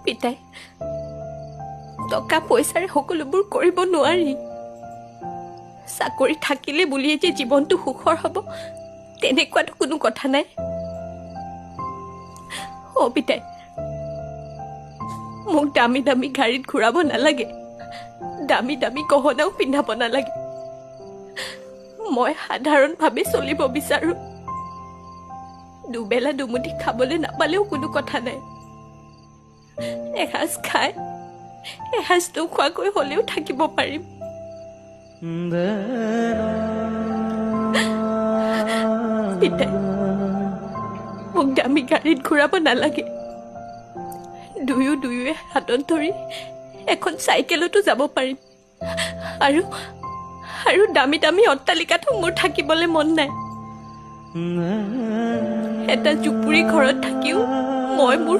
পিতাই, টকা পইচাৰে সকলোবোৰ কৰিব নোৱাৰি। চাকৰি থাকিলে বুলিয়ে যে জীৱনটো সুখৰ হ'ব তেনেকুৱাতো কোনো কথা নাই। অ পিতাই, মোক দামী দামী গাড়ীত ঘূৰাব নালাগে, দামী দামী গহনাও পিন্ধাব নালাগে। মই সাধাৰণভাৱে চলিব বিচাৰো। দুবেলা দুমুঠি খাবলৈ নাপালেও কোনো কথা নাই। এসাঁজ খাই এসাঁজ নোখোৱাকৈ হলেও থাকিব পাৰিম। পিতাই, মোক দামী গাড়ীত ঘূৰাব নালাগে। দুয়োৱে হাতত ধৰি এখন চাইকেলতো যাব পাৰিম। আৰু দামী দামী অট্টালিকাতো মোৰ থাকিবলৈ মন নাই। এটা জুপুৰি ঘৰত থাকিও মই মোৰ